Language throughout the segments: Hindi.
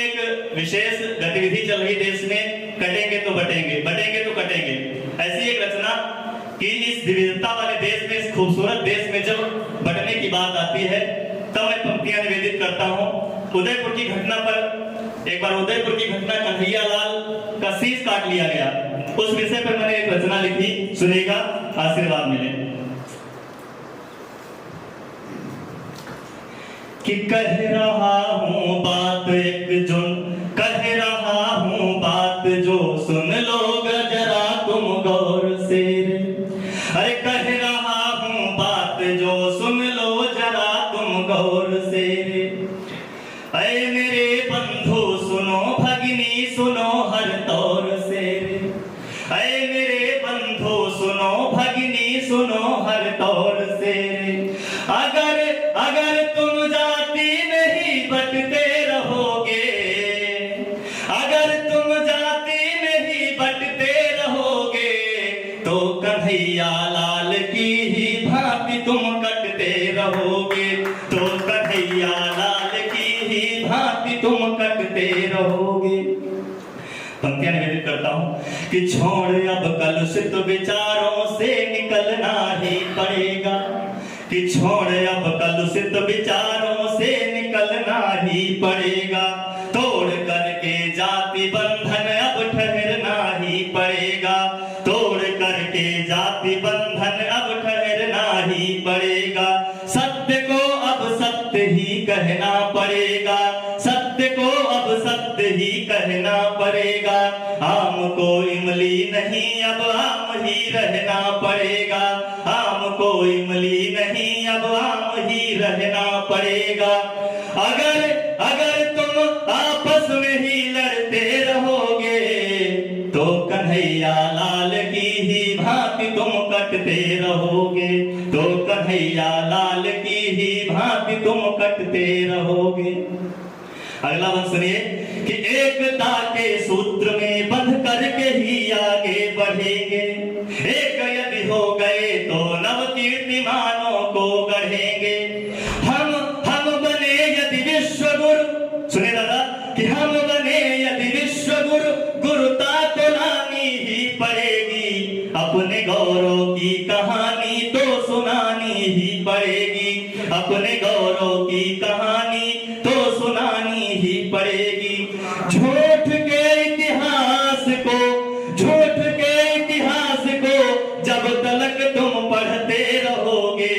एक विशेष गतिविधि चल रही देश में, कटेंगे तो बटेंगे, बटेंगे तो कटेंगे। ऐसी एक रचना कि इस विविधता वाले देश में, इस खूबसूरत देश में जब बटने की बात आती है तब मैं पंक्तियां निवेदित करता हूं। उदयपुर की घटना पर, एक बार उदयपुर की घटना, कन्हैया लाल का शीश काट लिया गया, उस विषय पर मैंने एक रचना लिखी, सुनेगा, आशीर्वाद मिले। कि कह रहा हूं बात एक जुन, कह रहा हूं बात जो सुन लो जरा तुम गौर से। अरे कह रहा हूं बात जो सुन लो जरा तुम गौर से। अरे मेरे बंधु सुनो, भगिनी सुनो हर तौर से। अरे मेरे बंधु सुनो, भगिनी सुनो हर तौर से। अगर अगर तुम जाति नहीं बटते रहोगे, अगर तुम जाति नहीं बटते रहोगे, तो कन्हैया लाल की ही भांति तुम कटते रहोगे, तो कन्हैया लाल की ही भांति तुम कटते रहोगे। पंक्तियां निवेदित करता हूं कि छोड़ अब कलुषित विचारों से निकलना ही पड़ेगा, कि छोड़ अब कलुषित विचारों से निकलना ही पड़ेगा। तोड़ करके जाति बंधन अब ठहरना ही पड़ेगा, तोड़ करके जाति बंधन अब ठहरना ही पड़ेगा। सत्य को अब सत्य ही कहना पड़ेगा, सत्य को अब सत्य ही कहना पड़ेगा। आम को इमली नहीं अब आम ही रहना पड़ेगा, आम को इमली नहीं अब आम ही रहना पड़ेगा। अगर अगर तुम आपस में ही लड़ते रहोगे, तो कन्हैया लाल की ही भांति तुम कटते रहोगे, तो कन्हैया लाल की ही भांति तुम कटते रहोगे। अगला वंश सुनिए कि एकता के सूत्र में बंध करके ही आगे बढ़ेंगे, एक यदि हो गए तो नव कीर्तिमानों को गढ़ेंगे। हम बने यदि विश्व गुरु, सुने दादा, कि हम बने यदि विश्व गुरु, गुरुता तो लानी ही पड़ेगी। अपने गौरव की कहानी तो सुनानी ही पड़ेगी, अपने गौरव की कहानी तो सुनानी ही पड़ेगी। झूठ के इतिहास को, झूठ के इतिहास को जब तक तुम पढ़ते रहोगे,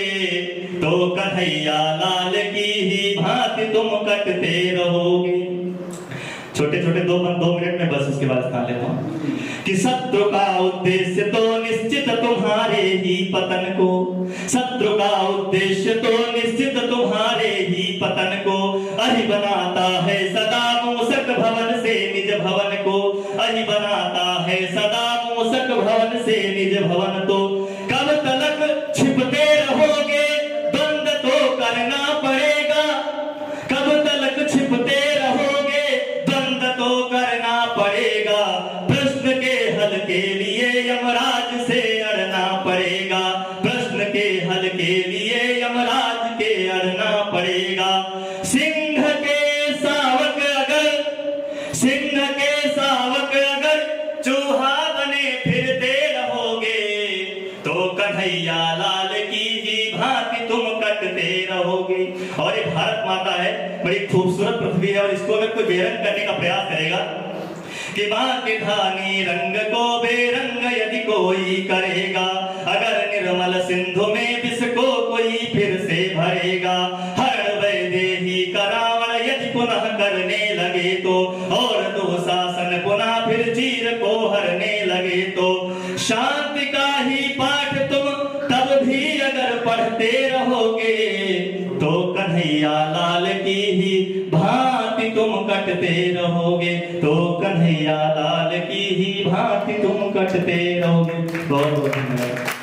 तो कन्हैया लाल की ही भांति तुम कटते रहोगे। छोटे छोटे दो मिनट में बस उसके बाद स्थान लेता हूं कि शत्रु का उद्देश्य तो निश्चित तुम्हारे ही पतन को, शत्रु का उद्देश्य तो निश्चित तुम्हारे ही पतन को। अहि बनाता है सदा मूसक भवन से निज भवन को, अहि बनाता है सदा मूसक भवन से निज भवन। तो कब तलक छिपते रहोगे, द्वंद तो करना पड़ेगा, कब तलक छिपते रहोगे, द्वंद तो करना पड़ेगा। प्रश्न के हल के लिए यमराज से अड़ना पड़ेगा, प्रश्न के हल के लिए यमराज के अड़ना पड़ेगा। सिंह के सावक अगर, सिंह के सावक अगर चूहा बने फिरते रहोगे, तो कन्हैया लाल की ही भांति तुम कटते रहोगे। और ये भारत माता है, बड़ी खूबसूरत पृथ्वी है, और इसको अगर कोई बेरंग करने का प्रयास करेगा कि मां के धानी रंग को बेरंग यदि कोई करेगा, अगर निर्मल सिंधु में विष को कोई फिर से भरेगा। हरण वैदेही करावण यदि पुनः करने लगे तो, और दुशासन पुनः फिर चीर को हरने लगे तो। शांति का ही पाठ तुम तब भी अगर पढ़ते रहोगे, तो कन्हैया लाल की ही भांति तुम कटते रहोगे, तो कन्हैया लाल की ही भांति तुम कटते रहोगे। बहुत बहुत धन्यवाद।